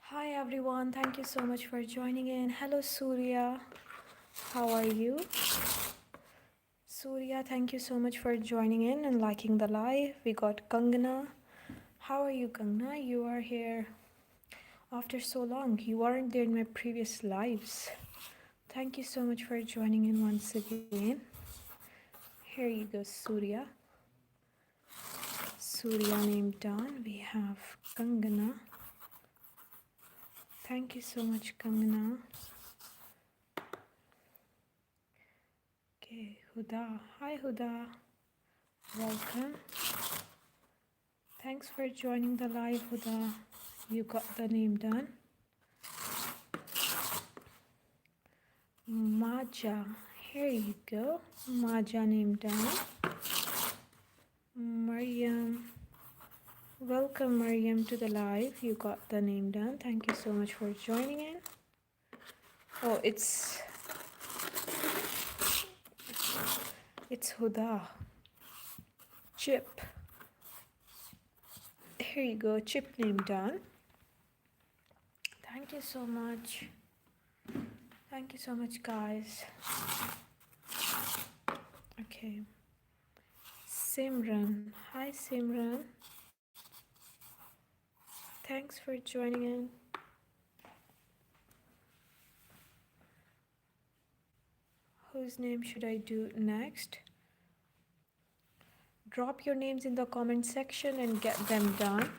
Hi everyone, thank you so much for joining in. Hello Surya, how are you? Surya, thank you so much for joining in and liking the live. We got Kangana. How are you, Kangana? You are here after so long. You weren't there in my previous lives. Thank you so much for joining in once again. Here you go, Surya. Surya name done. We have Kangana. Thank you so much, Kangana. Okay, Huda. Hi, Huda. Welcome. Thanks for joining the live, Huda. You got the name done. Maja. Here you go. Maja name done. Mariam. Welcome, Mariam, to the live. You got the name done. Thank you so much for joining in. Oh, it's Huda. Chip. Here you go. Chip name done. Thank you so much. Thank you so much, guys. Okay. Simran. Hi, Simran. Thanks for joining in. Whose name should I do next? Drop your names in the comment section and get them done.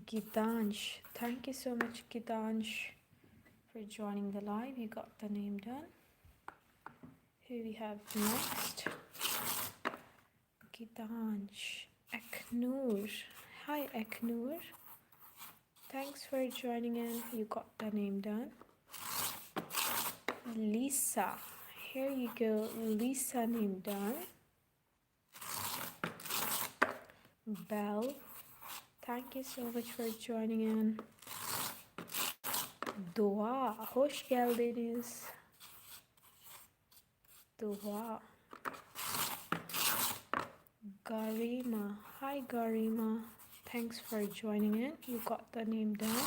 Gitansh. Thank you so much, Gitansh, for joining the live. You got the name done. Who we have next? Gitansh. Eknoor. Hi, Eknoor. Thanks for joining in. You got the name done. Lisa. Here you go. Lisa name done. Belle. Thank you so much for joining in. Dua. Hoş geldiniz. Dua. Garima. Hi, Garima. Thanks for joining in. You got the name down.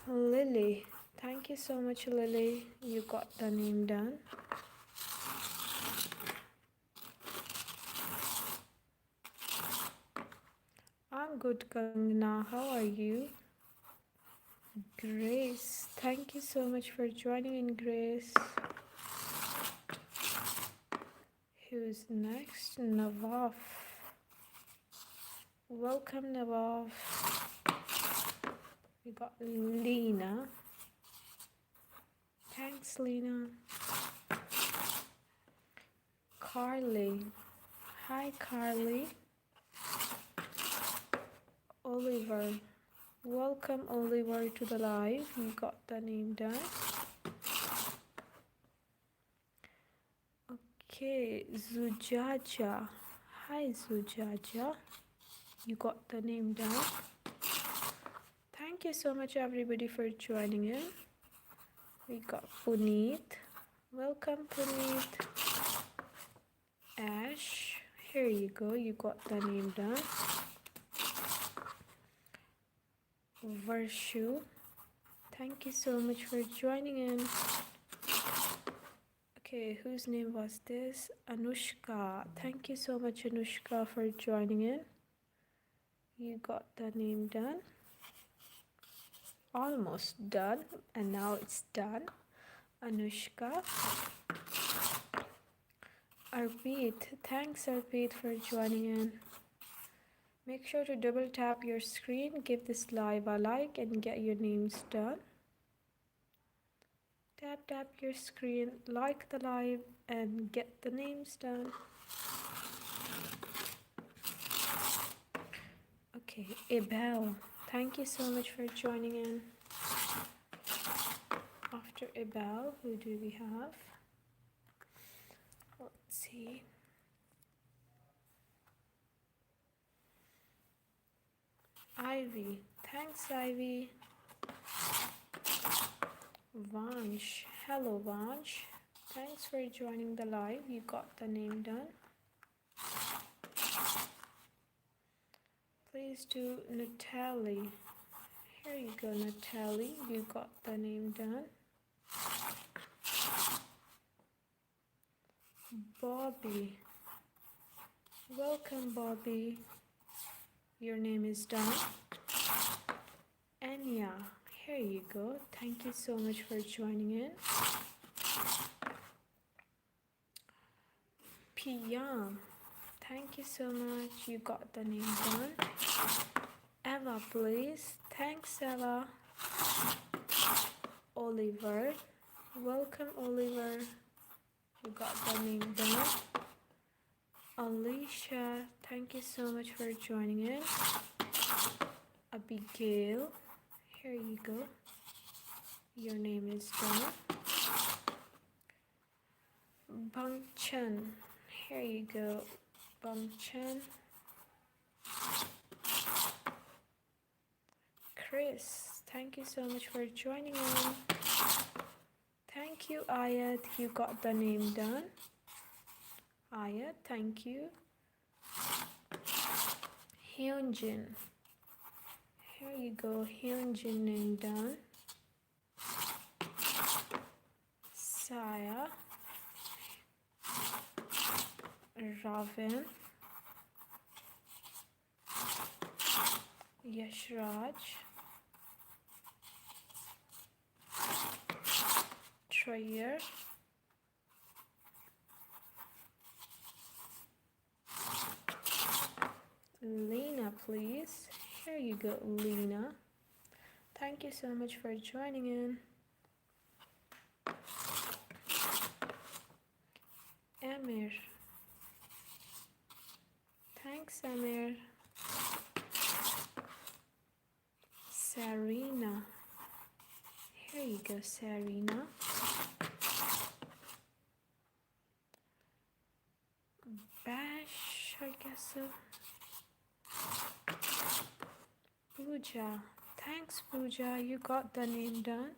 Lily. Thank you so much, Lily. You got the name done. I'm good, Kangna. How are you? Grace. Thank you so much for joining in, Grace. Who's next? Nawaf. Welcome, Nawaf. We got Lena. Thanks, Lena. Carly. Hi, Carly. Oliver. Welcome, Oliver, to the live. You got the name done. Okay, Zujaja. Hi, Zujaja. You got the name down. Thank you so much, everybody, for joining in. We got Puneet. Welcome, Puneet. Ash. Here you go. You got the name down. Varshu. Thank you so much for joining in. Okay, whose name was this? Anushka. Thank you so much, Anushka, for joining in. You got the name done. Almost done, and now it's done. Anushka. Arpit. Thanks, Arpit, for joining in. Make sure to double tap your screen, give this live a like, and get your names done. Tap your screen, like the live, and get the names done. Okay, Abel, thank you so much for joining in. After Abel, who do we have? Let's see. Ivy, thanks, Ivy. Vansh, hello, Vansh. Thanks for joining the live. You got the name done. Please do Natalie. Here you go, Natalie. You got the name done. Bobby. Welcome, Bobby. Your name is done. Anya. Here you go. Thank you so much for joining in. Piyam. Thank you so much. You got the name done. Eva, please. Thanks, Eva. Oliver. Welcome, Oliver. You got the name done. Alicia. Thank you so much for joining in. Abigail. Here you go. Your name is done. Bangchan. Here you go. Bangchan. Chris, thank you so much for joining in. Thank you, Ayat. You got the name done. Ayat, thank you. Hyunjin. Here you go. Hyunjin name done. Saya. Raven. Yashraj. Treyer. Lena, please. Here you go, Lena. Thank you so much for joining in. Amir. Thanks, Amir. Sarina. Here you go, Sarina. Bash, I guess so. Pooja. Thanks, Pooja. You got the name done.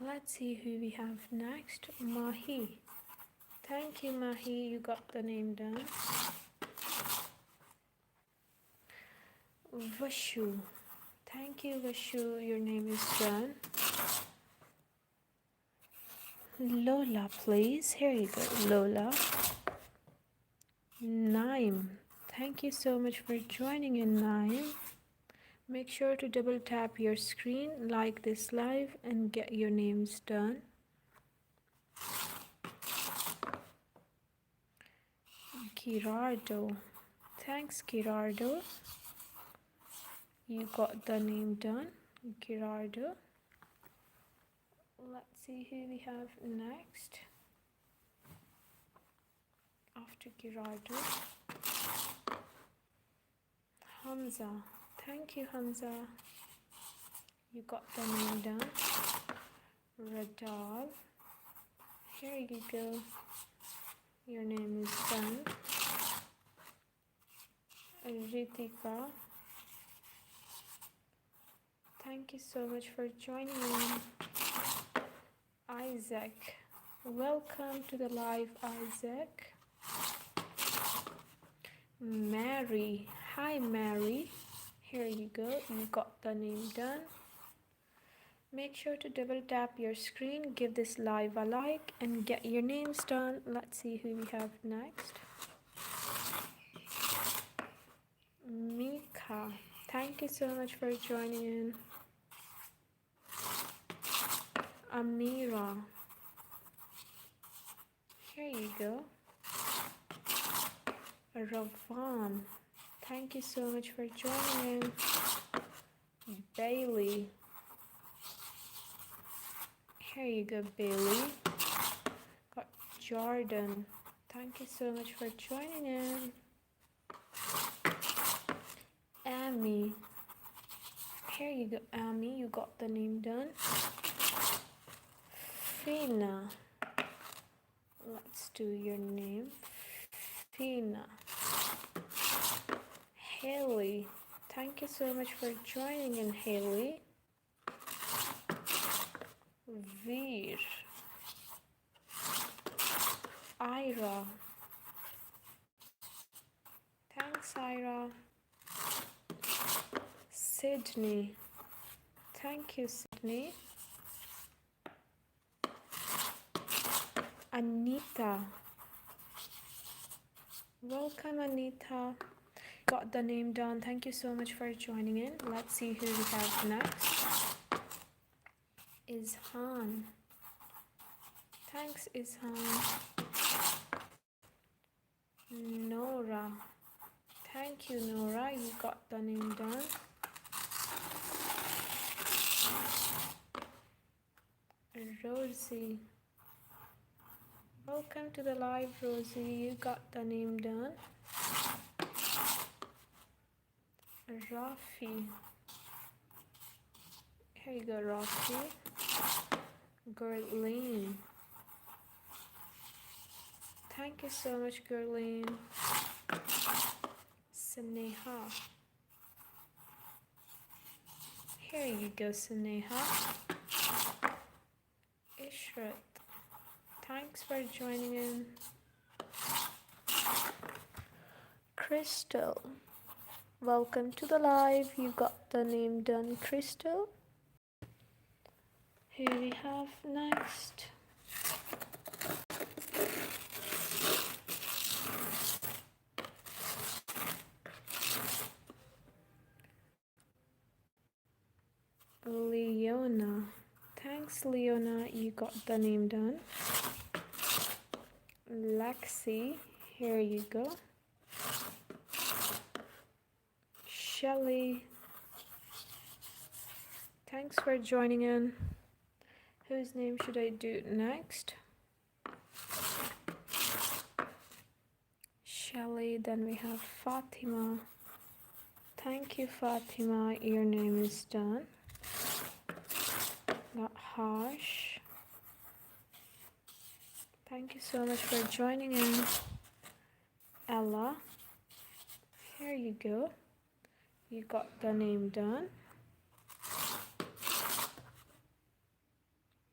Let's see who we have next. Mahi. Thank you, Mahi. You got the name done. Vashu. Thank you, Vashu. Your name is done. Lola, please. Here you go, Lola. Naim. Thank you so much for joining in, Naim. Make sure to double tap your screen, like this live, and get your names done. Gerardo. Thanks, Gerardo. You got the name done, Gerardo. Let's see who we have next. After Gerardo. Hamza. Thank you, Hamza. You got the name done. Radal. Here you go. Your name is done. Ritika. Thank you so much for joining in. Isaac. Welcome to the live, Isaac. Mary. Hi, Mary. Here you go. You got the name done. Make sure to double tap your screen, give this live a like, and get your names done. Let's see who we have next. Mika. Thank you so much for joining in. Amira. Here you go. Ravan. Thank you so much for joining in. Bailey. Here you go, Bailey. Got Jordan. Thank you so much for joining in. Amy. Here you go, Amy. You got the name done. Fina. Let's do your name. Fina. Haley. Thank you so much for joining in, Haley. Veer. Ira. Thanks, Ira. Sydney. Thank you, Sydney. Anita. Welcome, Anita. Got the name down. Thank you so much for joining in. Let's see who we have next. Izhan. Thanks, Izhan. Nora. Thank you, Nora. You got the name down. Rosie. Welcome to the live, Rosie. You got the name down. Rafi. Here you go, Rafi. Gurleen. Thank you so much, Gurleen. Sneha. Here you go, Sneha. Ishrat. Thanks for joining in. Crystal. Welcome to the live. You got the name done, Crystal. Who we have next? Leona. Thanks, Leona. You got the name done. Lexi. Here you go. Shelly. Thanks for joining in. Whose name should I do next? Shelly. Then we have Fatima. Thank you, Fatima. Your name is done. Got Harsh. Thank you so much for joining in. Ella. Here you go. You got the name done.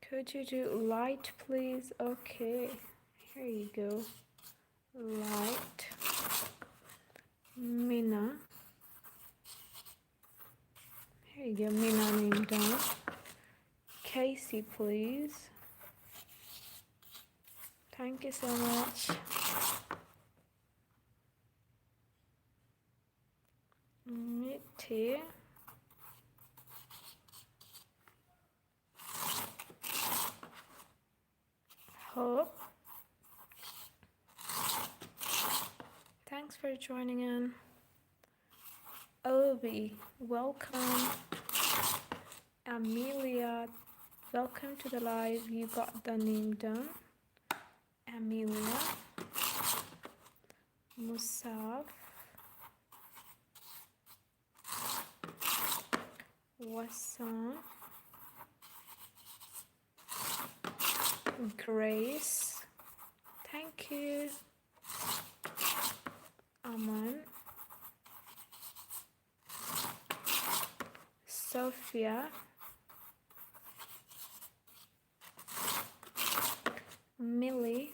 Could you do light, please? Okay. Here you go. Light. Mina. Here you go. Mina name done. Casey, please. Thank you so much. Mitty. Hope. Thanks for joining in. Obi, welcome. Amelia, welcome to the live. You got the name done. Amelia. Musaf. Wasan. Grace. Thank you. Aman. Sophia. Millie.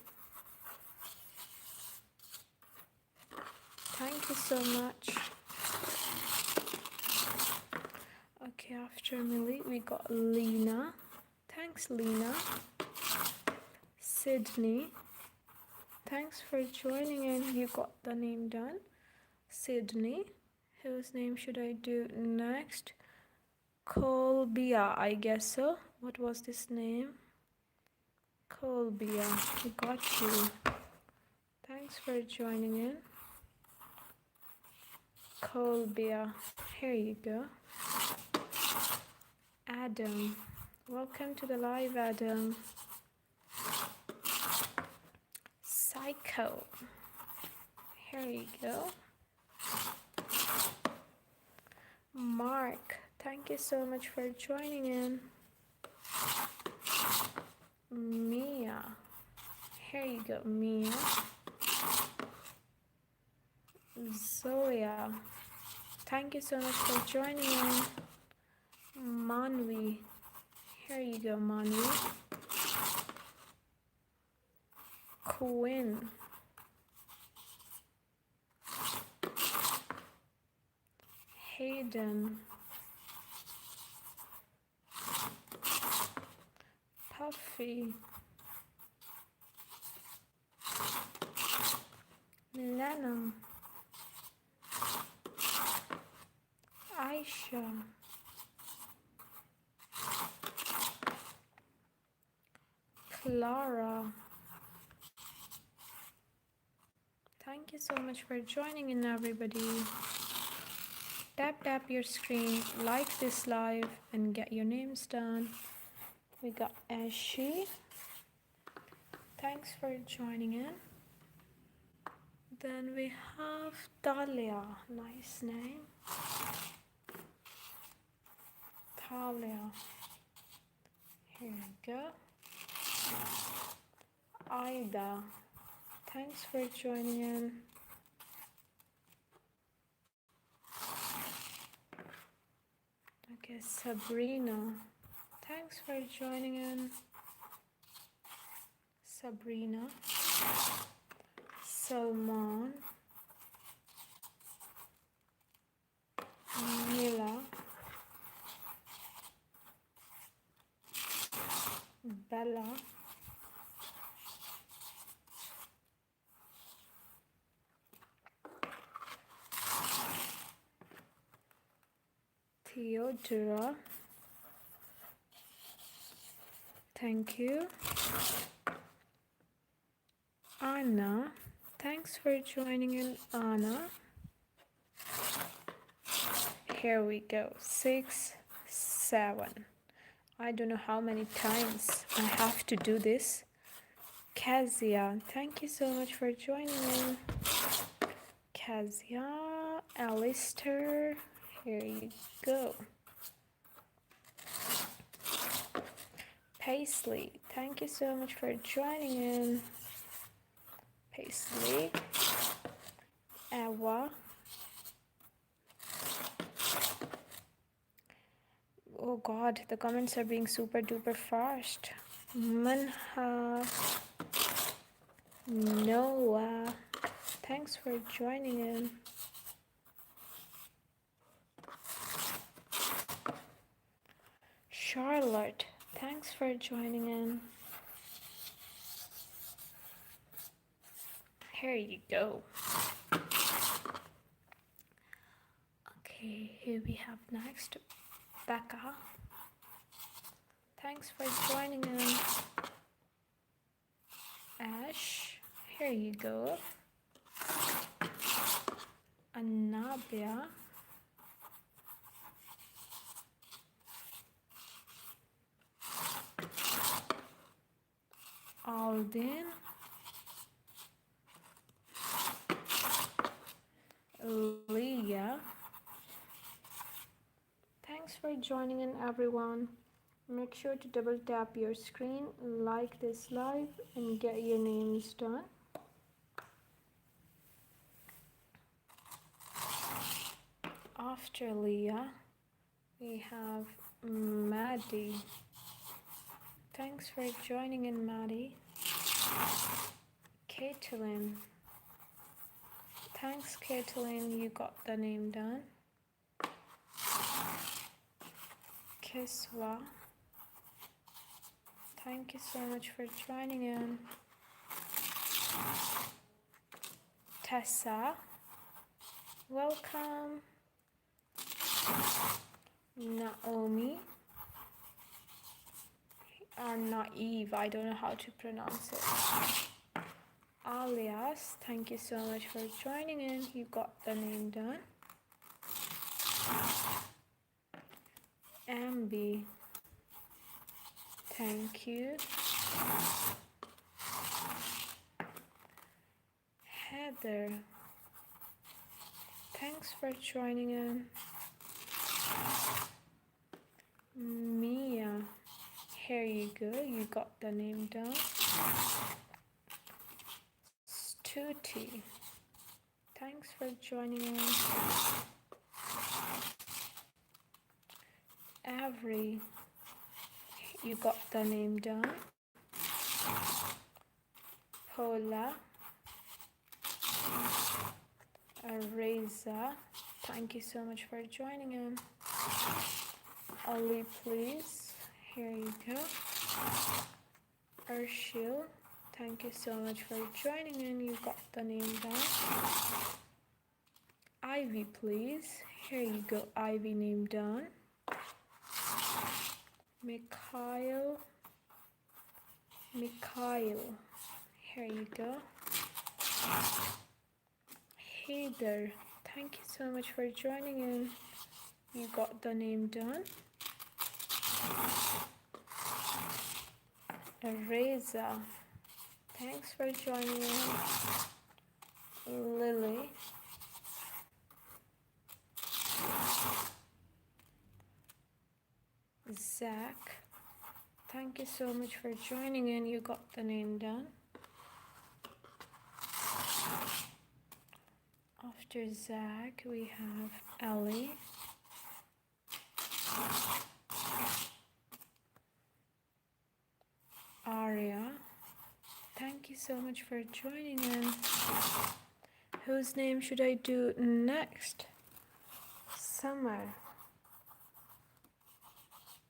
Thank you so much. Okay, after Millie, we got Lena. Thanks, Lena. Sydney. Thanks for joining in. You got the name done. Sydney. Whose name should I do next? Colbia, I guess so. What was this name? Colbia. We got you. Thanks for joining in. Colbia. Here you go. Adam. Welcome to the live, Adam. Psycho. Here you go. Mark. Thank you so much for joining in. Mia. Here you go, Mia. Zoya. Thank you so much for joining in. Manvi. Here you go, Manvi. Quinn. Hayden. Puffy. Lena. Aisha. Clara. Thank you so much for joining in, everybody. Tap your screen, like this live, and get your names done. We got Ashley. Thanks for joining in. Then we have Talia. Nice name. Talia. Here we go. Aida. Thanks for joining in. Okay, Sabrina. Thanks for joining in. Sabrina. Salman. Mila. Bella. Theodora. Thank you. Anna. Thanks for joining in, Anna. Here we go. 6, 7. I don't know how many times I have to do this. Kezia, thank you so much for joining in. Kezia, Alistair, here you go. Paisley, thank you so much for joining in. Paisley, Ewa. Oh God, the comments are being super duper fast. Manha, Noah, thanks for joining in. Charlotte, thanks for joining in. Here you go. Okay, here we have next Becca. Thanks for joining in. Ash, here you go. Anabia. Alden. Leah. Thanks for joining in, everyone. Make sure to double tap your screen, like this live, and get your names done. After Leah, we have Maddie. Thanks for joining in, Maddie. Caitlin. Thanks, Caitlin, you got the name done. Kiswa. Thank you so much for joining in. Tessa. Welcome. Naomi. Or Naive, I don't know how to pronounce it. Alias, thank you so much for joining in. You got the name done. Ambi, thank you. Heather, thanks for joining in. Mia, here you go, you got the name done. Stuti, thanks for joining in. Avery, you got the name down. Paula, Reza, thank you so much for joining in. Ali, please, here you go. Urshil, thank you so much for joining in. You got the name down. Ivy, please, here you go. Ivy, name down. Mikhail, here you go. Heather, thank you so much for joining in. You got the name down. Reza, thanks for joining in. Lily, Zach, thank you so much for joining in. You got the name down. After Zach, we have Ellie. Aria, thank you so much for joining in. Whose name should I do next? Summer.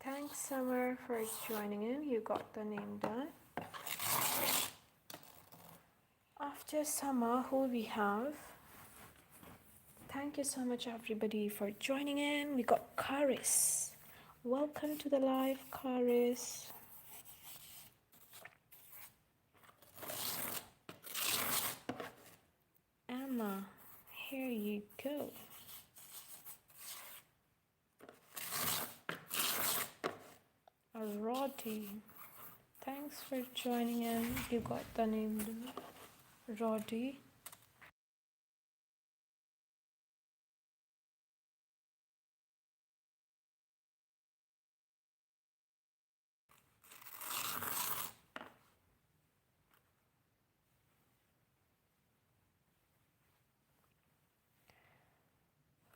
Thanks, Summer, for joining in. You got the name done. After Summer, who we have? Thank you so much, everybody, for joining in. We got Karis. Welcome to the live, Karis. Emma, here you go. Roddy, thanks for joining in. You got the name, Roddy.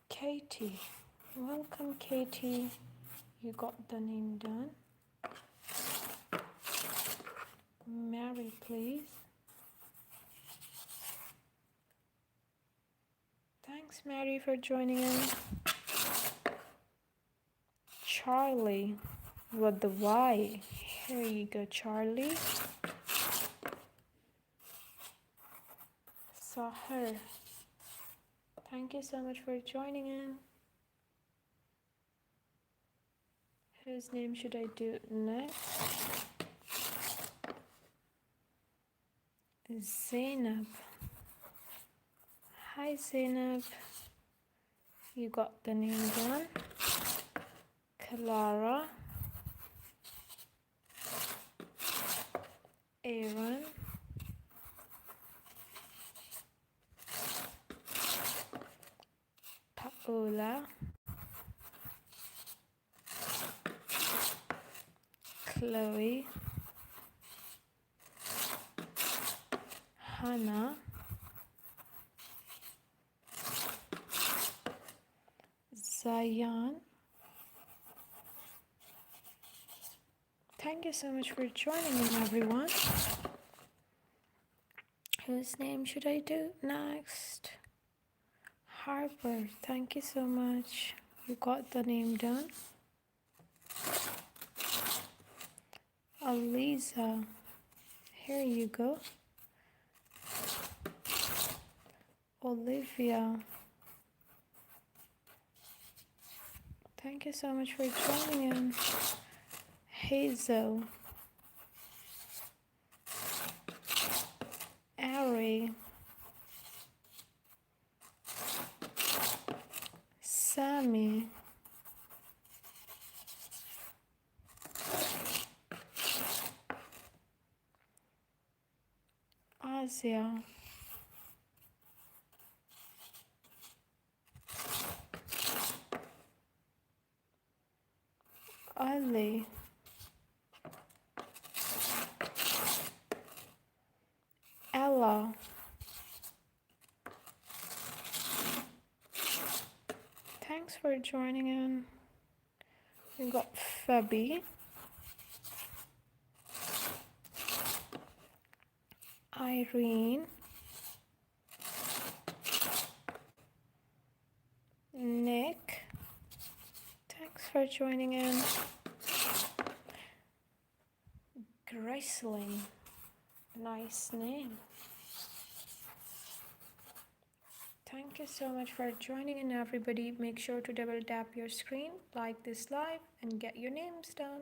Katie, welcome, Katie. You got the name done. Mary, please. Thanks, Mary, for joining in. Charlie, with the Y. Here you go, Charlie. Sahar, thank you so much for joining in. Whose name should I do next? Zainab. Hi, Zainab. You got the name done. Clara. Aaron. Paola. Chloe. Hannah. Zayan. Thank you so much for joining in, everyone. Whose name should I do next? Harper, thank you so much. You got the name done. Aliza, here you go. Olivia, thank you so much for joining in. Hazel, Ari, Sammy, Asia, Ali, Ella, thanks for joining in. We got Fabi, Irene, Nick. Thanks for joining in. Graceling. Nice name. Thank you so much for joining in, everybody. Make sure to double tap your screen, like this live, and get your names done.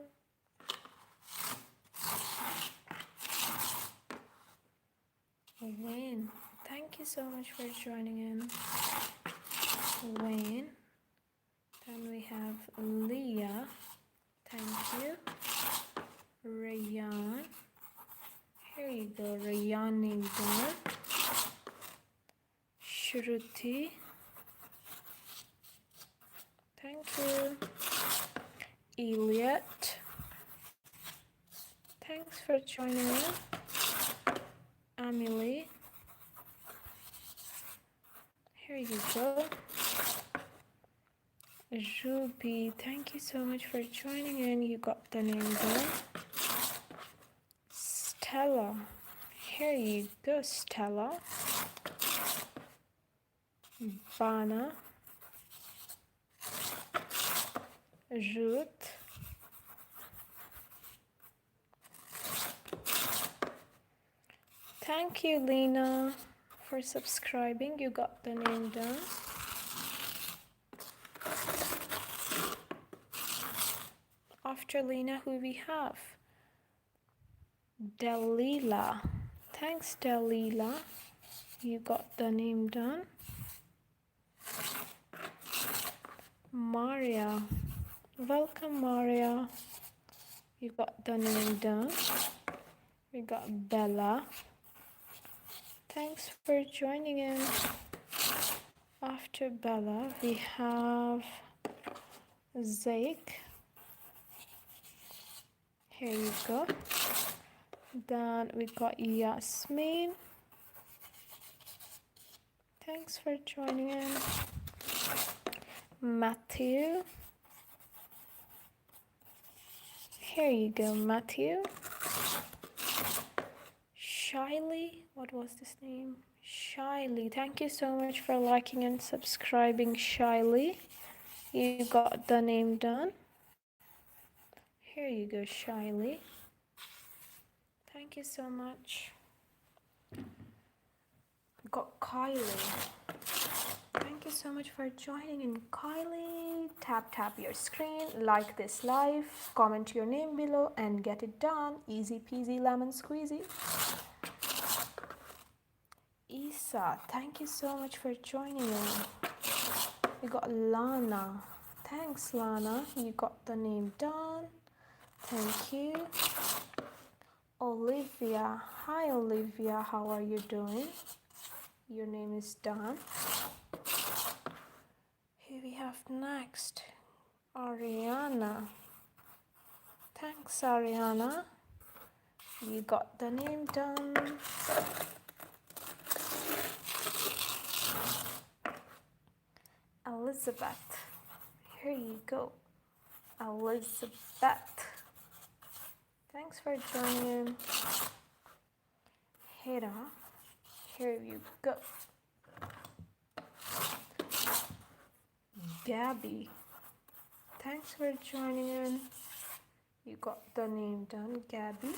Wayne, thank you so much for joining in. Wayne. Then we have Leah. Thank you. Rayan. Here you go. Rayan named down. Shruti. Thank you. Elliot. Thanks for joining in. Emily. Here you go. Ruby, thank you so much for joining in. You got the name there. Stella. Here you go, Stella. Bana. Ruth. Thank you, Lena, for subscribing. You got the name done. After Lena, who we have? Dalila. Thanks, Dalila. You got the name done. Maria. Welcome, Maria. You got the name done. We got Bella. Thanks for joining in. After Bella, we have Zake. Here you go. Then we got Yasmin. Thanks for joining in. Matthew. Here you go, Matthew. Shyly, what was this name? Shyly. Thank you so much for liking and subscribing, Shyly. You got the name done. Here you go, Shyly. Thank you so much. Got Kylie. Thank you so much for joining in, Kylie. Tap your screen, like this live, comment your name below, and get it done. Easy peasy lemon squeezy. Isa, thank you so much for joining in. We got Lana. Thanks, Lana. You got the name done. Thank you. Olivia. Hi, Olivia. How are you doing? Your name is done. Here we have next Ariana. Thanks, Ariana. You got the name done. Elizabeth. Here you go. Elizabeth. Thanks for joining in. Hera. Here you go. Gabby. Thanks for joining in. You got the name done, Gabby.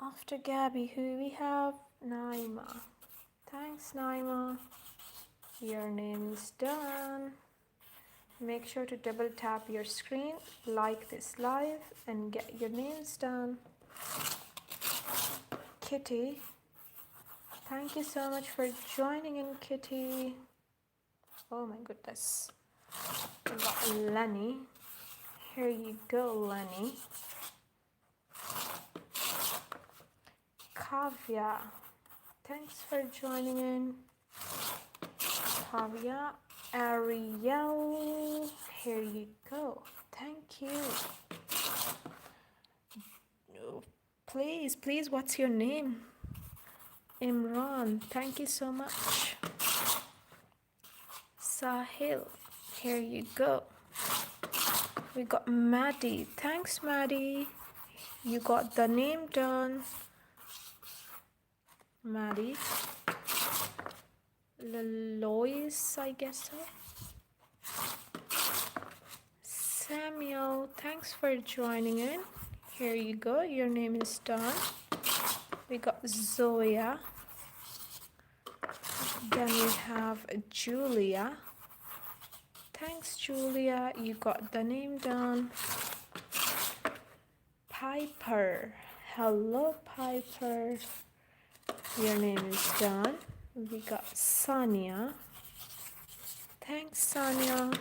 After Gabby, who we have? Naima. Thanks, Naima. Your name is done. Make sure to double tap your screen, like this live, and get your names done. Kitty. Thank you so much for joining in, Kitty. Oh my goodness. We got Lenny. Here you go, Lenny. Kavya. Thanks for joining in. Kavya. Ariel. Here you go. Thank you. Please, what's your name? Imran. Thank you so much. Sahil. Here you go. We got Maddie. Thanks, Maddie. You got the name done. Maddie. Lois, I guess so. Samuel, thanks for joining in. Here you go. Your name is done. We got Zoya. Then we have Julia. Thanks, Julia. You got the name done. Piper. Hello, Piper. Your name is done. We got Sanya. Thanks, Sanya.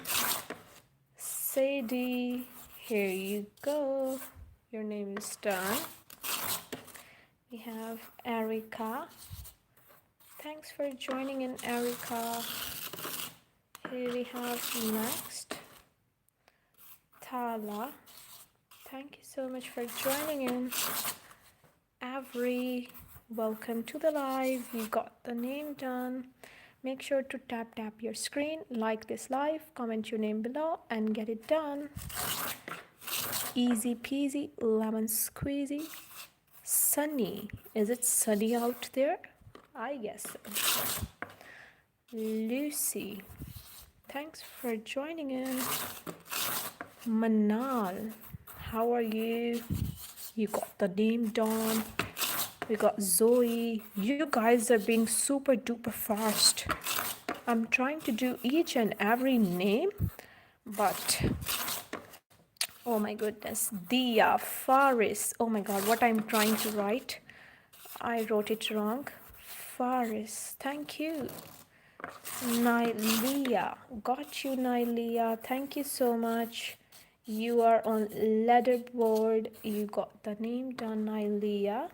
Sadie. Here you go. Your name is done. We have Erica. Thanks for joining in, Erica. Here we have next Tala. Thank you so much for joining in. Avery, welcome to the live. You got the name done. Make sure to tap your screen, like this live, comment your name below, and get it done. Easy peasy, lemon squeezy. Sunny. Is it sunny out there? I guess so. Lucy. Thanks for joining in. Manal. How are you? You got the name done. We got Zoe. You guys are being super duper fast. I'm trying to do each and every name, but oh my goodness. Dia, Faris. Oh my god, what I'm trying to write. I wrote it wrong. Faris. Thank you. Nylia. Got you, Nylia. Thank you so much. You are on leaderboard. You got the name done, Nylia.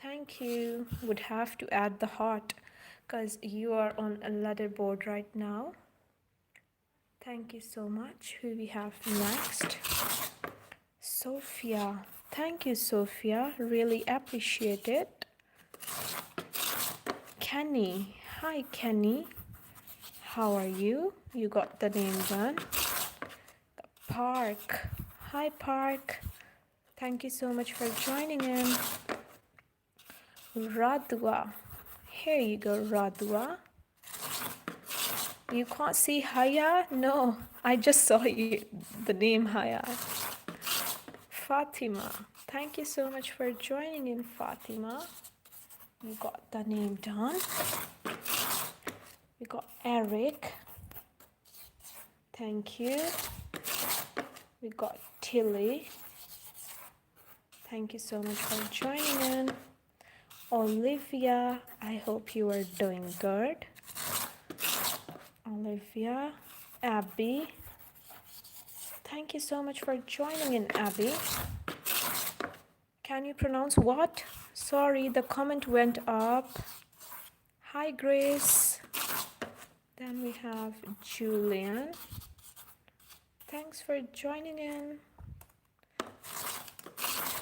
Thank you. Would have to add the heart because you are on a leaderboard right now. Thank you so much. Who we have next? Sophia. Thank you, Sophia. Really appreciate it. Kenny. Hi, Kenny. How are you? You got the name done. Park. Hi, Park. Thank you so much for joining in. Radwa. Here you go, Radwa. You can't see Haya? No, I just saw you, the name Haya. Fatima. Thank you so much for joining in, Fatima. You got the name done. We got Eric. Thank you. We got Tilly. Thank you so much for joining in. Olivia, I hope you are doing good. Olivia. Abby. Thank you so much for joining in, Abby. Can you pronounce what? Sorry, the comment went up. Hi, Grace. Then we have Julian. Thanks for joining in.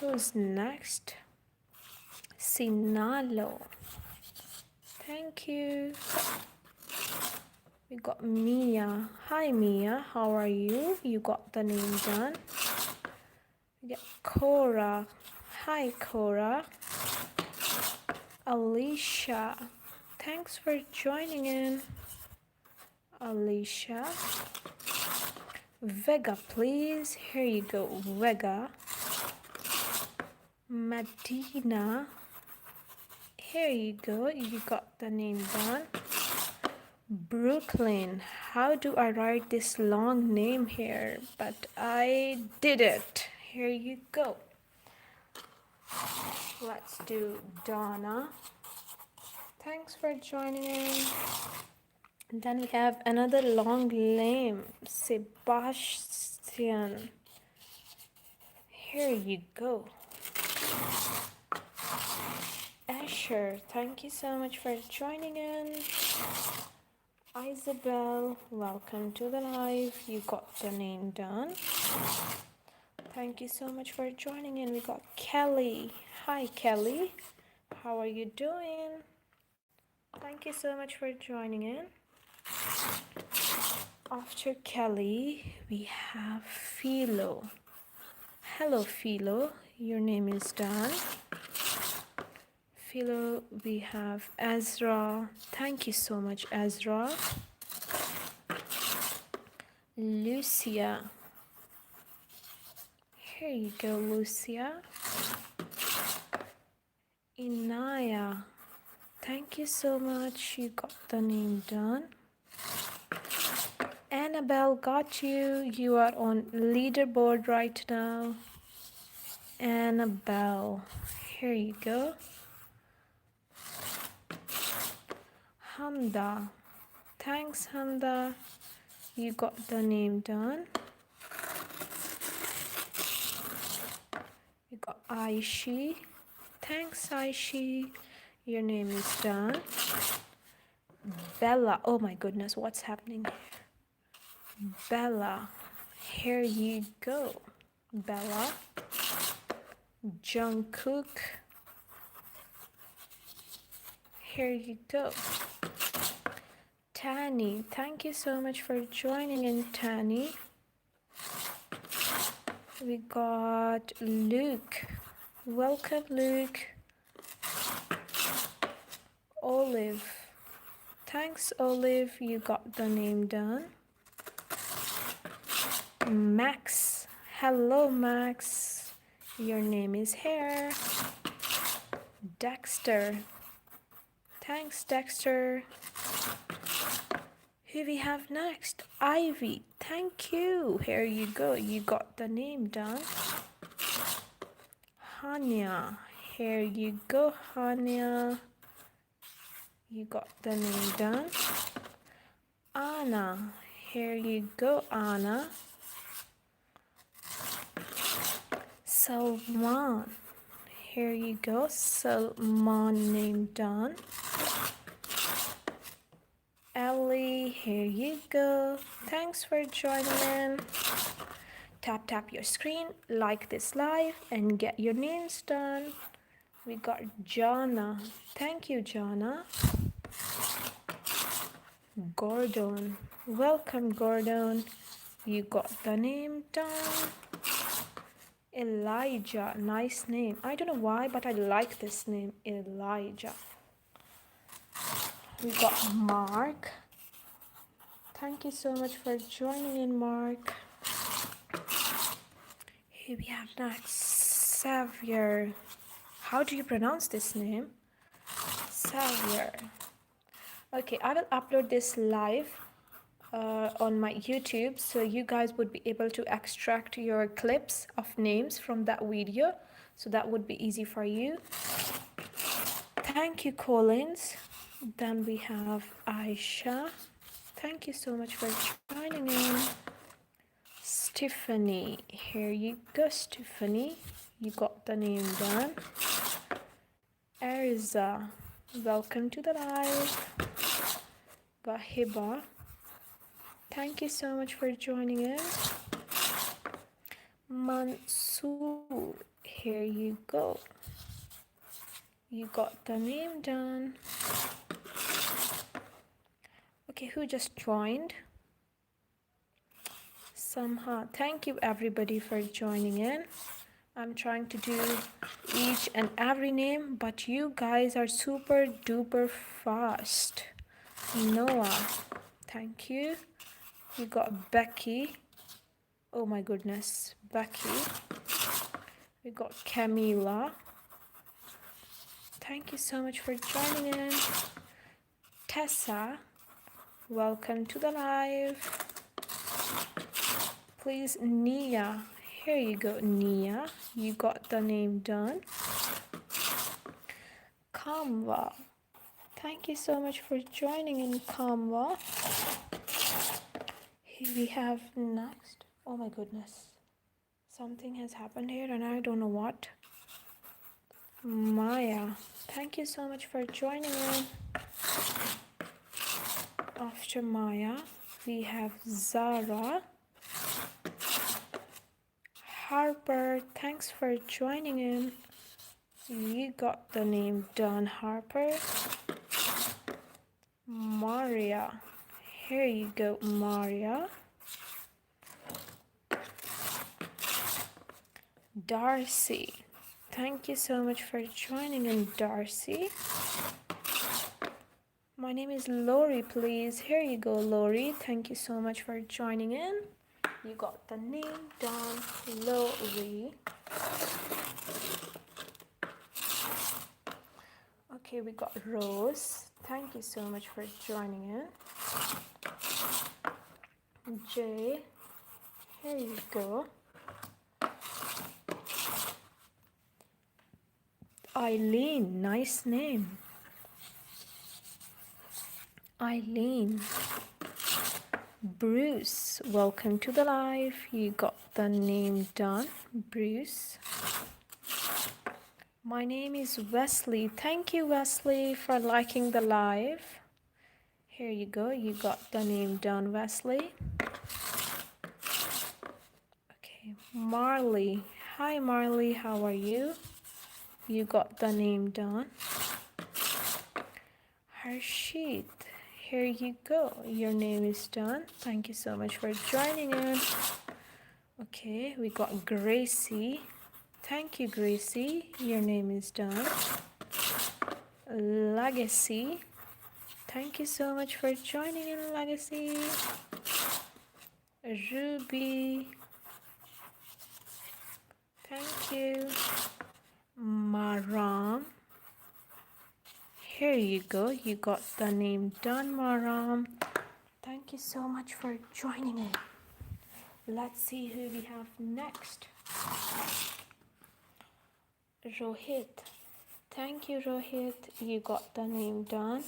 Who's next? Sinalo. Thank you. We got Mia. Hi, Mia. How are you? You got the name done. We got Cora. Hi, Cora. Alicia. Thanks for joining in. Alicia. Vega, please. Here you go, Vega. Medina. Here you go. You got the name done. Brooklyn. How do I write this long name here? But I did it. Here you go. Let's do Donna. Thanks for joining in. And then we have another long name, Sebastian. Here you go. Asher, thank you so much for joining in. Isabel, welcome to the live. You got the name done. Thank you so much for joining in. We got Kelly. Hi, Kelly. How are you doing? Thank you so much for joining in. After Kelly, we have Philo. Hello, Philo. Your name is done. Philo, we have Ezra. Thank you so much, Ezra. Lucia. Here you go, Lucia. Inaya. Thank you so much. You got the name done. Annabelle got you. You are on leaderboard right now. Annabelle. Here you go. Hamda. Thanks, Hamda. You got the name done. You got Aishi. Thanks, Aishi. Your name is done. Bella. Oh my goodness, what's happening? Bella. Here you go. Bella. Jungkook. Here you go. Tani. Thank you so much for joining in, Tani. We got Luke. Welcome, Luke. Olive. Thanks, Olive. You got the name done. Max. Hello, Max. Your name is here. Dexter. Thanks, Dexter. Who we have next? Ivy. Thank you. Here you go. You got the name done. Hania. Here you go, Hania. You got the name done. Anna. Here you go, Anna. Salman. Here you go. Salman name done. Ellie, here you go. Thanks for joining in. Tap your screen, like this live, and get your names done. We got Jana. Thank you, Jana. Gordon. Welcome, Gordon. You got the name done. Elijah. Nice name. I don't know why, but I like this name, Elijah. We got Mark. Thank you so much for joining in, Mark. Here we have next Xavier. How do you pronounce this name? Xavier. Okay, I will upload this live on my YouTube, so you guys would be able to extract your clips of names from that video, so that would be easy for you. Thank you, Collins. Then we have Aisha. Thank you so much for joining in. Stephanie. Here you go, Stephanie. You got the name done. Ariza. Welcome to the live. Got Hiba. Thank you so much for joining in. Mansoor. Here you go. You got the name done. Okay, who just joined? Samha. Thank you everybody for joining in. I'm trying to do each and every name, but you guys are super duper fast. Noah. Thank you. You got Becky. Oh my goodness. Becky. We got Camila. Thank you so much for joining in. Tessa. Welcome to the live. Please, Nia. Here you go, Nia. You got the name done. Kamwa. Thank you so much for joining in, Kamwa. Here we have next. Oh my goodness. Something has happened here and I don't know what. Maya. Thank you so much for joining in. After Maya, we have Zara. Harper, thanks for joining in. You got the name done, Harper. Maria. Here you go, Maria. Darcy. Thank you so much for joining in, Darcy. My name is Lori, please. Here you go, Lori. Thank you so much for joining in. You got the name down, Lori. Okay, we got Rose. Thank you so much for joining in. Jay. Here you go. Eileen, nice name. Eileen. Bruce, welcome to the live. You got the name done, Bruce. My name is Wesley. Thank you, Wesley, for liking the live. Here you go. You got the name done, Wesley. Okay, Marley. Hi, Marley. How are you? You got the name done. Harshit. Here you go. Your name is done. Thank you so much for joining in. Okay, we got Gracie. Thank you, Gracie. Your name is done. Legacy. Thank you so much for joining in, Legacy. Ruby. Thank you. Maram. Here you go. You got the name done, Maram. Thank you so much for joining in. Let's see who we have next. Rohit. Thank you, Rohit. You got the name done.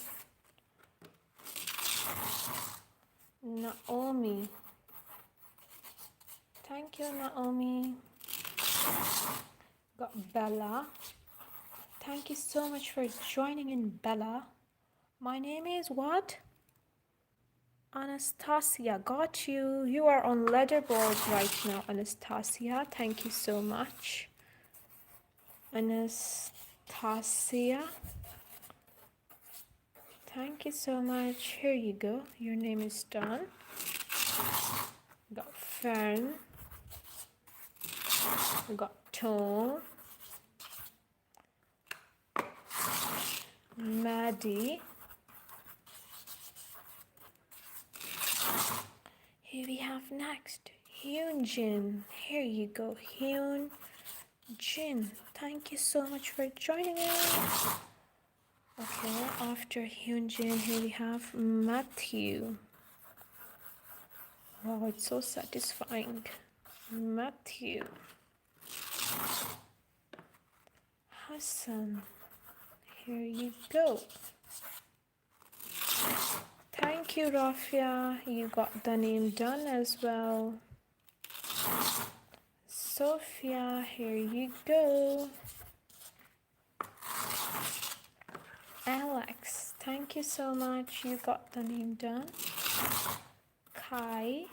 Naomi. Thank you, Naomi. Got Bella. Thank you so much for joining in, Bella. My name is what? Anastasia. Got you. You are on leaderboard right now, Anastasia. Thank you so much. Anastasia. Thank you so much. Here you go. Your name is done. Got Fern. We got Tone. Maddie. Here we have next Hyun Jin. Here you go, Hyun Jin. Thank you so much for joining us. Okay, after Hyun Jin, here we have Matthew. Wow, it's so satisfying. Matthew. Hassan. Here you go. Thank you, Rafia. You got the name done as well. Sophia, here you go. Alex, thank you so much. You got the name done. Kai,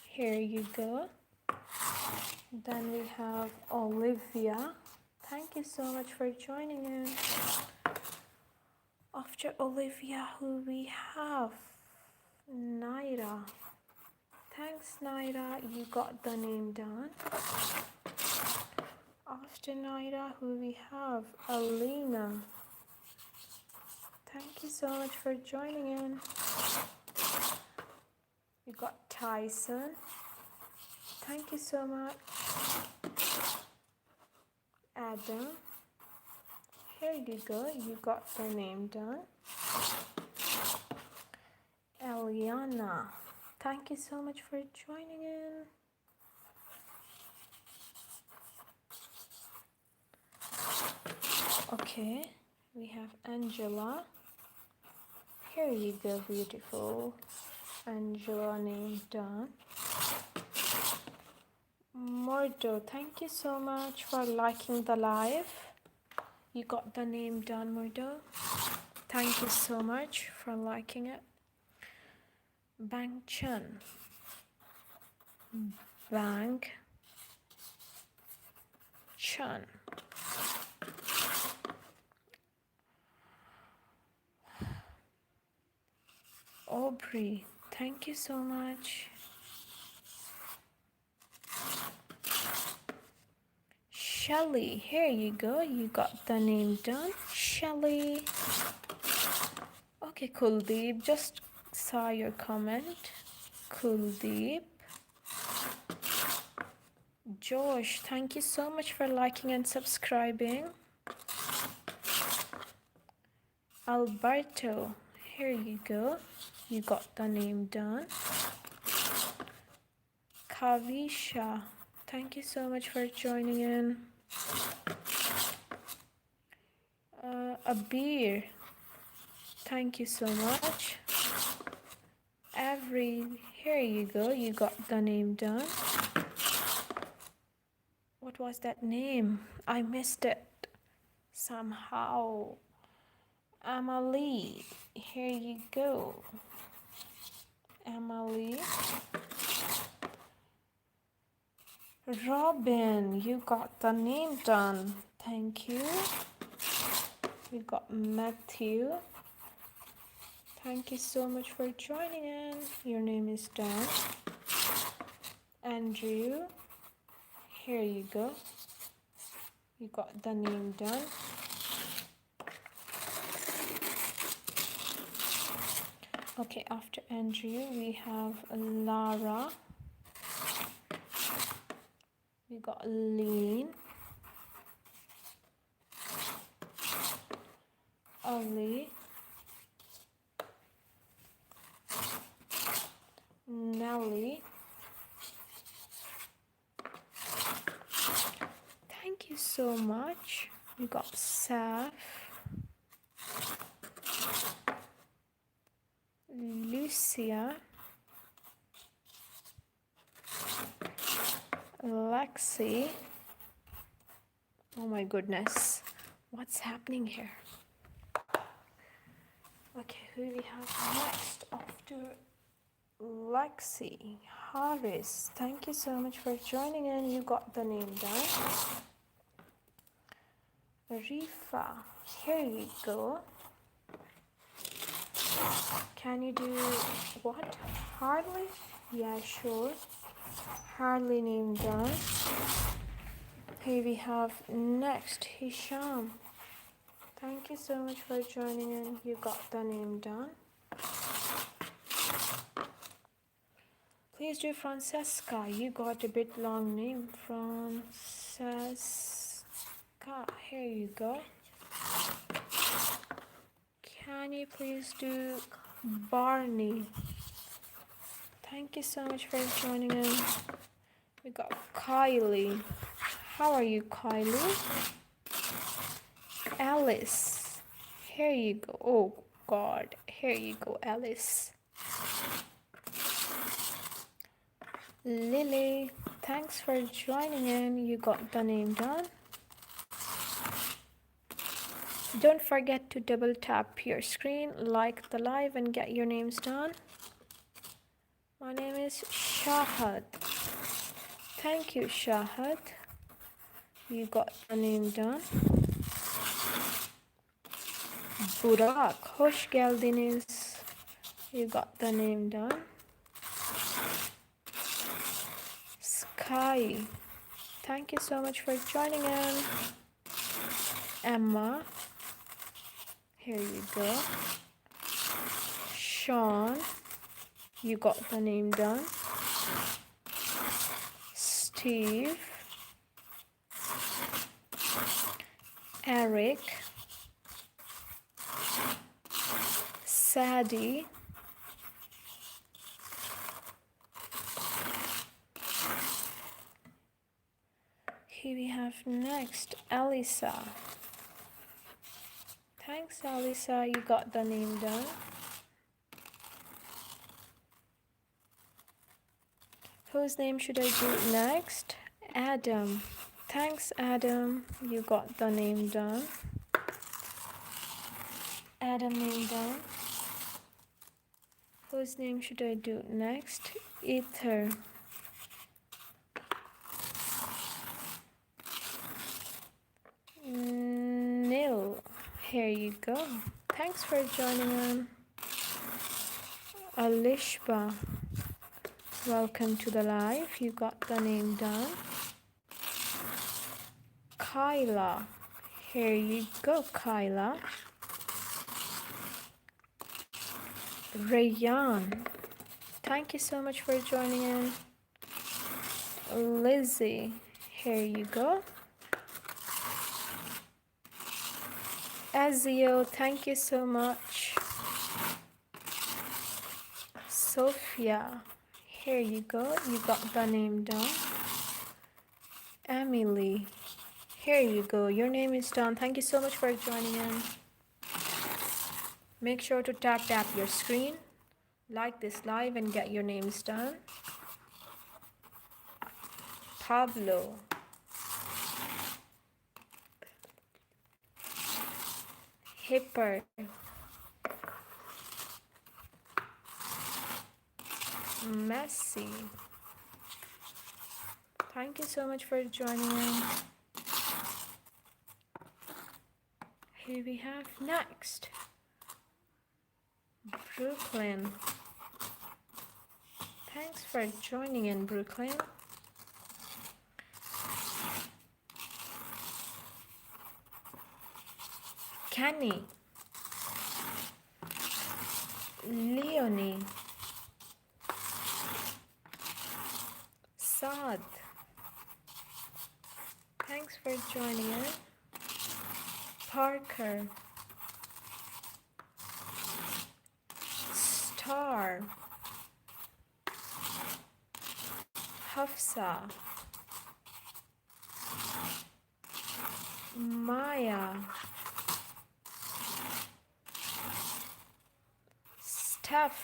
here you go. Then we have Olivia. Thank you so much for joining in. After Olivia, who we have? Naira. Thanks, Naira. You got the name done. After Naira, who we have? Alina. Thank you so much for joining in. We got Tyson. Thank you so much. Adam. Here you go. You got the name done. Eliana. Thank you so much for joining in. Okay, we have Angela. Here you go, beautiful. Angela name done. Mordo, thank you so much for liking the live. You got the name done, Mordo. Thank you so much for liking it. Bang Chun. Bang Chun. Aubrey, Thank you so much. Shelly, here you go. You got the name done. Shelly. Okay, Kuldeep, just saw your comment. Kuldeep. Josh, thank you so much for liking and subscribing. Alberto, here you go. You got the name done. Kavisha, thank you so much for joining in. Abir, thank you so much. Avery, here you go. You got the name done. What was that name? I missed it somehow. Emily, here you go. Emily. Robin, you got the name done. Thank you. We got Matthew. Thank you so much for joining in. Your name is done. Andrew, here you go. You got the name done. Okay, after Andrew, we have Lara. We got Lean. Ali. Nelly. Thank you so much. We got Saf. Lucia. Lexi. Oh my goodness. What's happening here? Okay, who we have next after Lexi? Harris. Thank you so much for joining in. You got the name done. Rifa. Here you go. Can you do what? Harley? Yeah, sure. Harley name done. Here we have next Hisham. Thank you so much for joining in. You got the name done. Please do Francesca. You got a bit long name. Francesca. Here you go. Can you please do Barney? Thank you so much for joining in. We got Kylie. How are you, Kylie? Alice. Here you go. Oh God. Here you go, Alice. Lily. Thanks for joining in. You got the name done. Don't forget to double tap your screen, like the live, and get your names done. My name is Shahad. Thank you, Shahad. You got the name done. Burak, hoş geldiniz. You got the name done. Sky, thank you so much for joining in. Emma, here you go. Sean, you got the name done. Steve, Eric, Sadie, here we have next Alisa. Thanks, Alisa. You got the name done. Whose name should I do next? Adam. Thanks, Adam. You got the name done. Adam name done. Whose name should I do next? Ether. Nil. Here you go. Thanks for joining Alishba, welcome to the live. You got the name done. Kyla, here you go, Kyla. Rayan, thank you so much for joining in. Lizzie, here you go. Azio, thank you so much. Sophia, here you go. You got the name done. Emily, here you go. Your name is done. Thank you so much for joining in. Make sure to tap your screen, like this live, and get your names done. Pablo, Hipper, Messi, thank you so much for joining in. Here we have next Brooklyn. Thanks for joining in, Brooklyn. Kenny, Leonie, Saad, thanks for joining in. Parker, Star, Hafsa, Maya, Steph,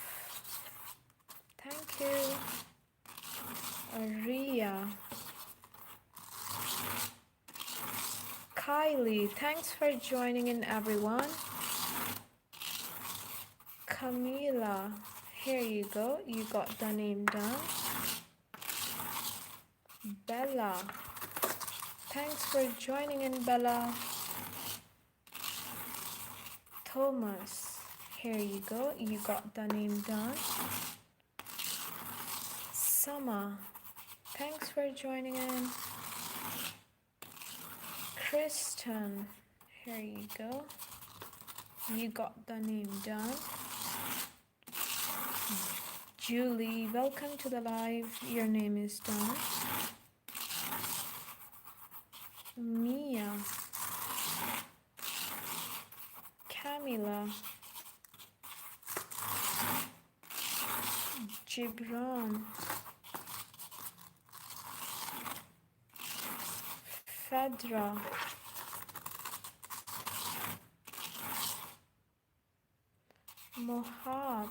thank you. Ria, Kylie, thanks for joining in, everyone. Camila, here you go. You got the name done. Bella, thanks for joining in, Bella. Thomas, here you go. You got the name done. Summer, thanks for joining in. Kristen, here you go. You got the name done. Julie, welcome to the live. Your name is done. Mia, Camila, Gibran, Fedra, Mohab,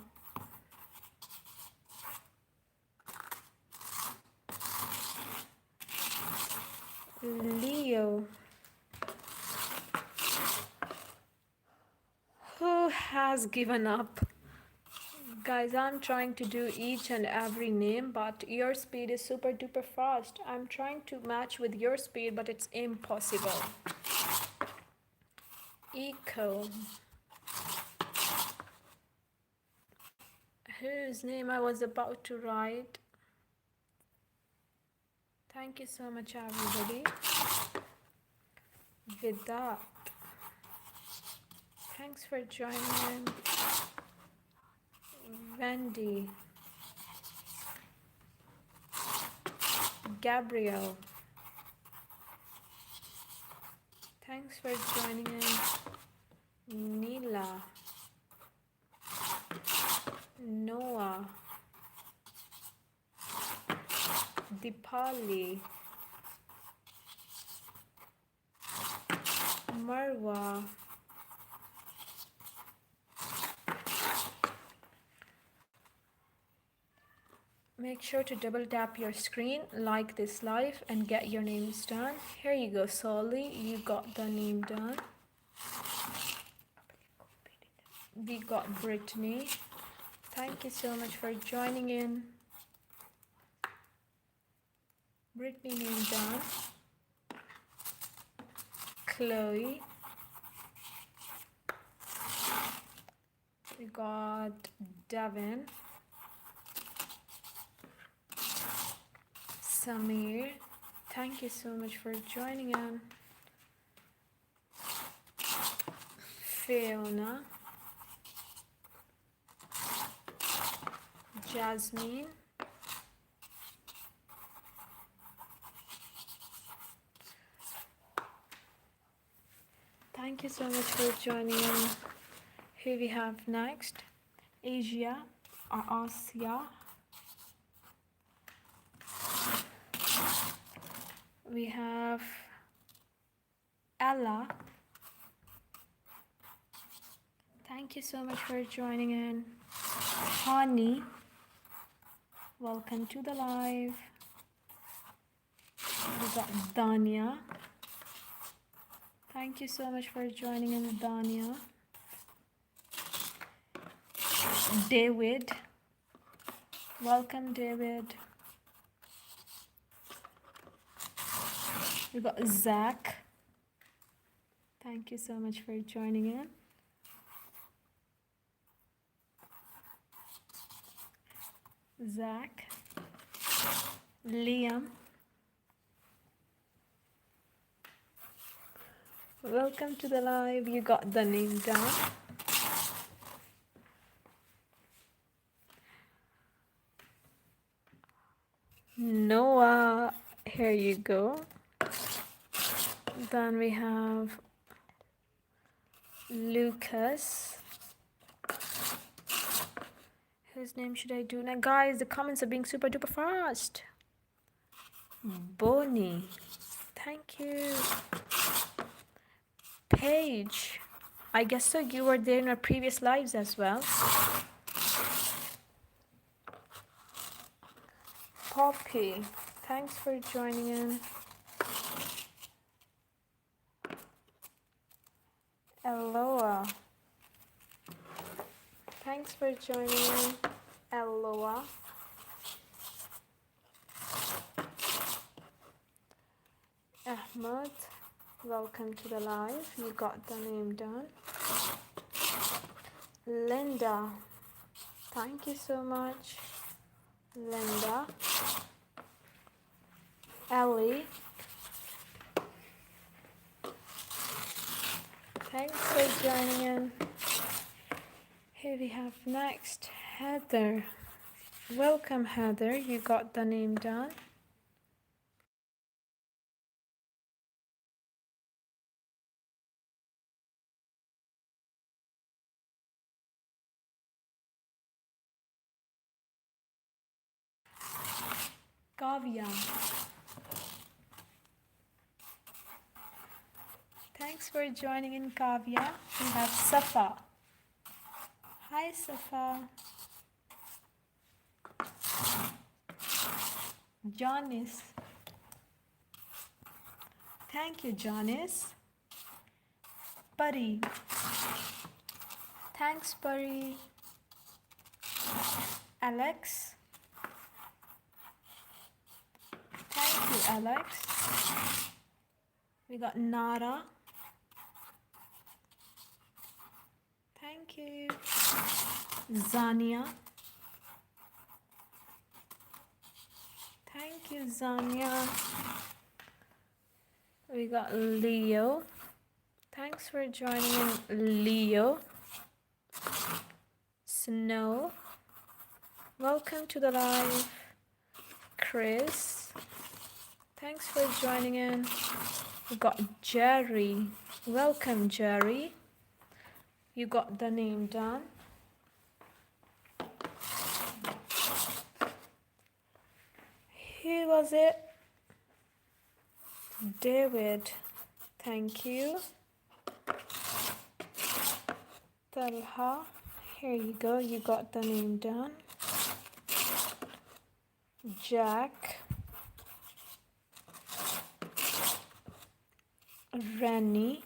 Leo. Who has given up? Guys, I'm trying to do each and every name, but your speed is super duper fast. I'm trying to match with your speed, but it's impossible. Eco. Whose name I was about to write. Thank you so much, everybody. Vidat, thanks for joining in. Wendy, Gabriel, thanks for joining in. Neela, Noah, Dipali, Marwa, make sure to double tap your screen, like this live, and get your names done. Here you go, Solly, you got the name done. We got Brittany, thank you so much for joining in. Brittany name done. Chloe, we got Devin, Samir, thank you so much for joining in. Fiona, Jasmine, thank you so much for joining in. Who we have next? Asia or Asia. We have Ella. Thank you so much for joining in. Hani, welcome to the live. We got Dania. Thank you so much for joining in, Dania. David, welcome, David. We got Zach. Thank you so much for joining in. Zach, Liam, welcome to the live. You got the name down. Noah, here you go. Then we have Lucas. Whose name should I do now? Guys, the comments are being super duper fast. Bonnie, thank you. Paige, I guess so. You were there in our previous lives as well. Poppy, thanks for joining in. Eloa, thanks for joining in. Eloa. Ahmed, welcome to the live. You got the name done. Linda, thank you so much. Linda. Ellie, thanks for joining in. Here we have next Heather. Welcome, Heather. You got the name done. Kavya, thanks for joining in, Kavya. We have Safa. Hi, Safa. Janice. Thank you, Janice. Pari. Thanks, Pari. Alex. Thank you, Alex. We got Nara. Thank you. Zania. Thank you, Zania. We got Leo. Thanks for joining in, Leo. Snow. Welcome to the live. Chris. Thanks for joining in. We got Jerry. Welcome, Jerry. You got the name done. Who was it? David. Thank you. Talha. Here you go. You got the name done. Jack. Rani.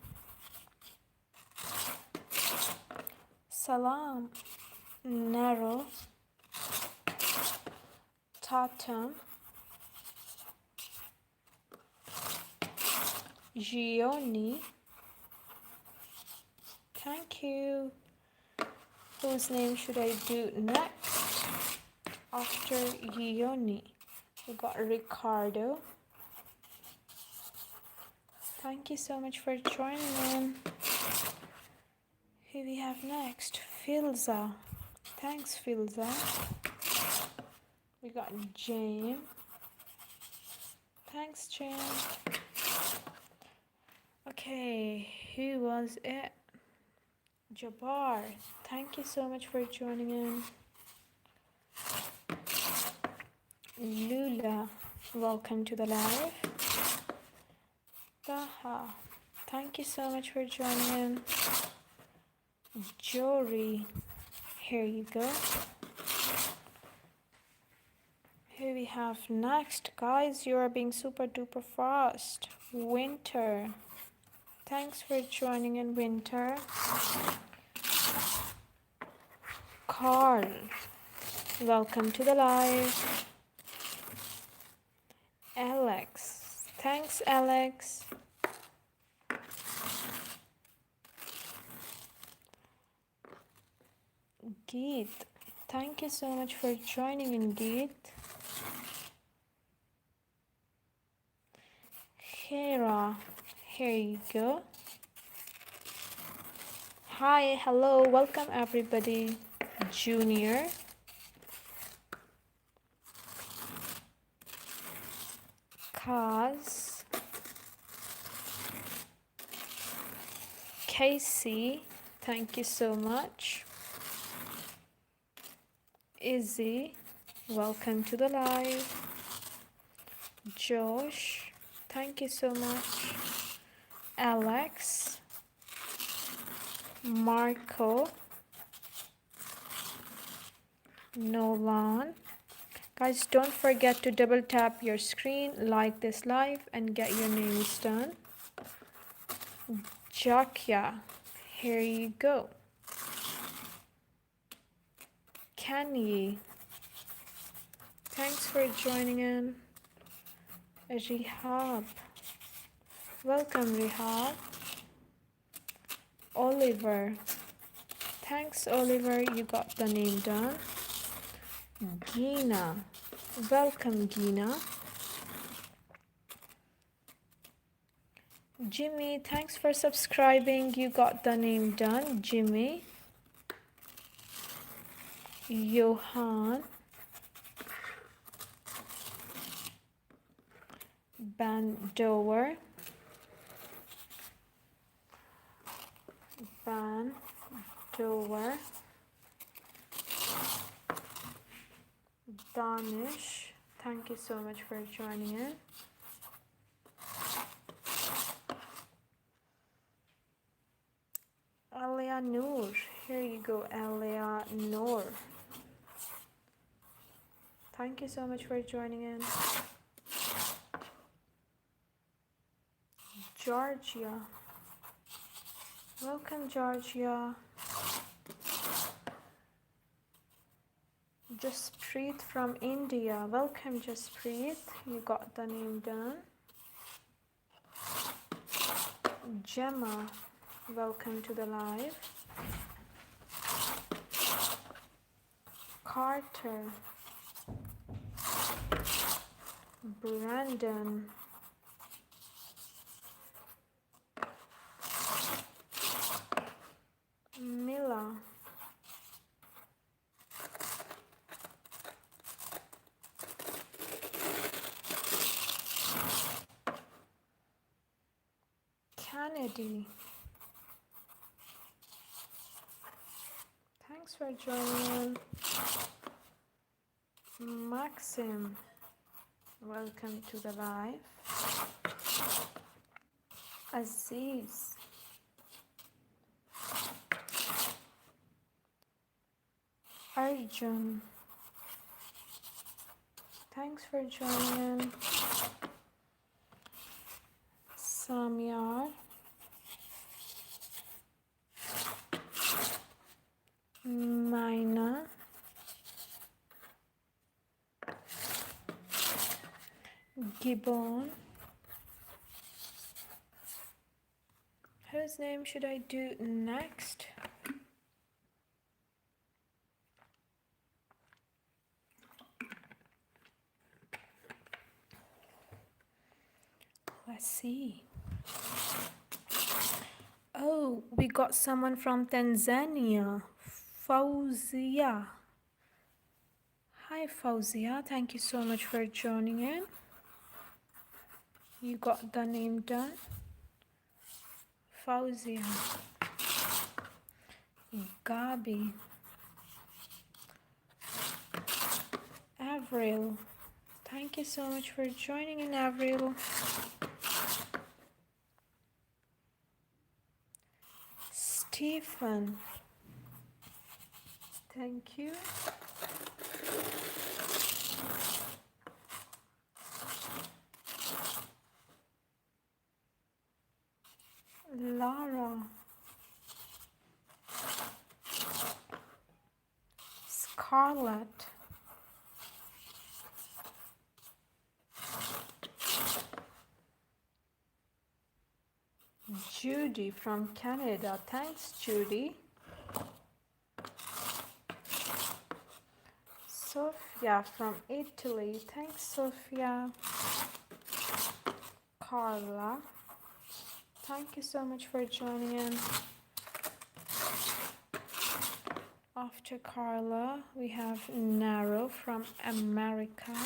Salam. Narrow. Tatum. Gioni. Thank you. Whose name should I do next after Gioni? We got Ricardo. Thank you so much for joining in. Who we have next? Filza. Thanks, Filza. We got Jane. Thanks, Jane. Okay, who was it? Jabbar. Thank you so much for joining in. Lula, welcome to the live. Taha, thank you so much for joining in. Jory, here you go. Who we have next? Guys, you are being super duper fast. Winter, thanks for joining in, Winter. Carl, welcome to the live. Alex, thanks, Alex. Geet, thank you so much for joining in, Geet. Hera, here you go. Hi, hello, welcome everybody. Junior. Kaz. Casey, thank you so much. Izzy, welcome to the live. Josh, thank you so much. Alex, Marco, Nolan. Guys, don't forget to double tap your screen, like this live, and get your names done. Jakia, here you go. Kenny, thanks for joining in. Rehab, welcome Rehab. Oliver, thanks Oliver, you got the name done. Gina, welcome Gina. Jimmy, thanks for subscribing, you got the name done, Jimmy. Johan, Bandower, Danish, thank you so much for joining in. Alia Noor, here you go, Alia Noor. Thank you so much for joining in. Georgia, welcome Georgia. Jaspreet from India, welcome Jaspreet, you got the name done. Gemma, welcome to the live. Carter, Brandon, Mila, Kennedy, thanks for joining in. Maxim, welcome to the live. Aziz, Arjun, thanks for joining in. Samyar, Maina, Gibbon. Whose name should I do next? Let's see. Oh, we got someone from Tanzania. Fauzia. Hi, Fauzia. Thank you so much for joining in. You got the name done. Fauzia. Gabi. Avril. Thank you so much for joining in, Avril. Stephen. Thank you. Lara. Scarlett. Judy from Canada. Thanks, Judy. Sophia from Italy. Thanks, Sophia. Carla. Thank you so much for joining in. After Carla, we have Naro from America.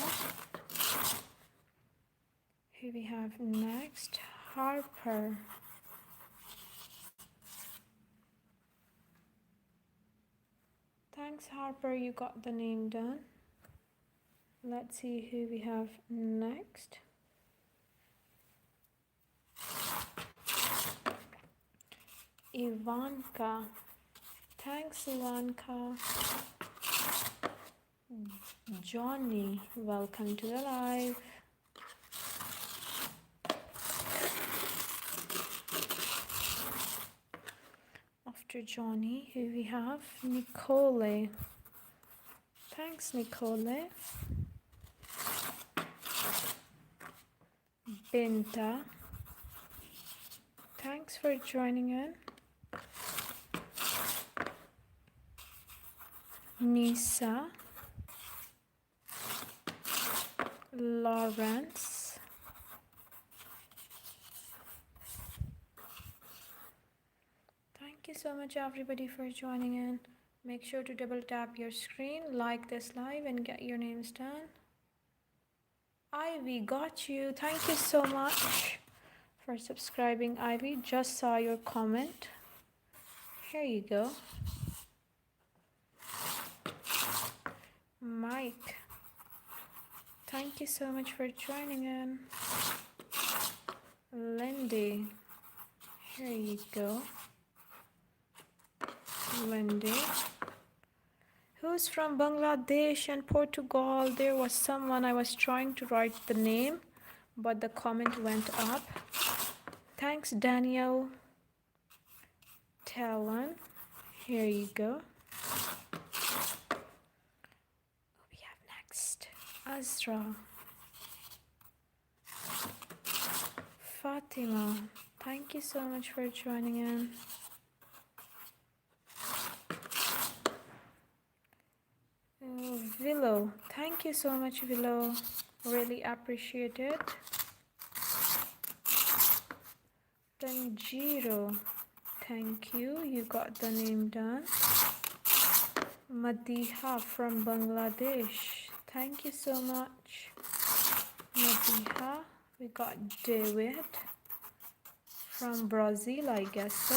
Who we have next? Harper. Thanks, Harper. You got the name done. Let's see who we have next. Ivanka. Thanks, Ivanka. Johnny, welcome to the live. After Johnny, here we have Nicole. Thanks, Nicole. Binta. Thanks for joining in. Nisa. Lawrence. Thank you so much, everybody, for joining in. Make sure to double tap your screen, like this live, and get your names done. Ivy, got you. Thank you so much for subscribing, Ivy. Just saw your comment. Here you go. Mike, thank you so much for joining in. Lindy, here you go. Lindy. Who's from Bangladesh and Portugal? There was someone, I was trying to write the name, but the comment went up. Thanks, Daniel. Talon, here you go. We have next Azra. Fatima, thank you so much for joining in. Willow, thank you so much, Willow. Really appreciate it. Tanjiro, thank you. You got the name done. Madiha from Bangladesh, thank you so much. Madiha, we got David from Brazil, I guess so.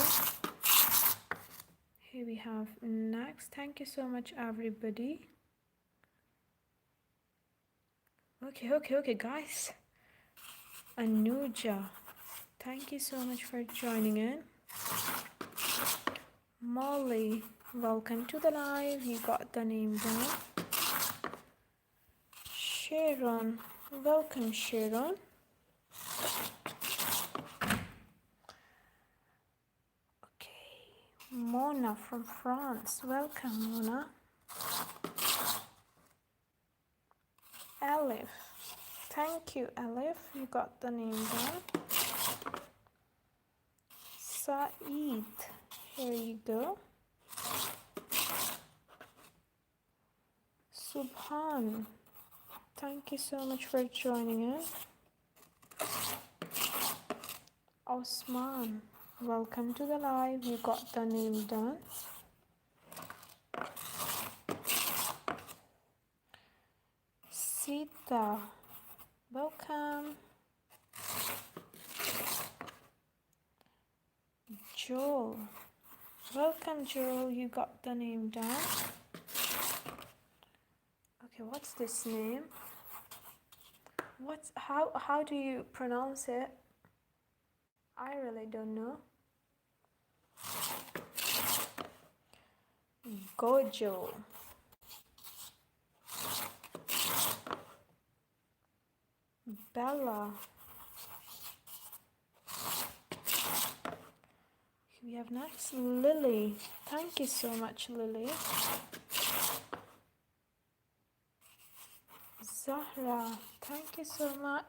Here we have next. Thank you so much, everybody. Okay, guys. Anuja, thank you so much for joining in. Molly, welcome to the live. You got the name down. Sharon, welcome, Sharon. Okay, Mona from France, welcome, Mona. Elif, thank you, Elif. You got the name down. Saeed, here you go. Subhan, thank you so much for joining in. Osman, welcome to the live. You got the name done. Sita, welcome. Joel, welcome Joel. You got the name done. Okay, what's this name? How do you pronounce it? I really don't know. Gojo. Bella. We have next Lily. Thank you so much, Lily. Zahra. Thank you so much.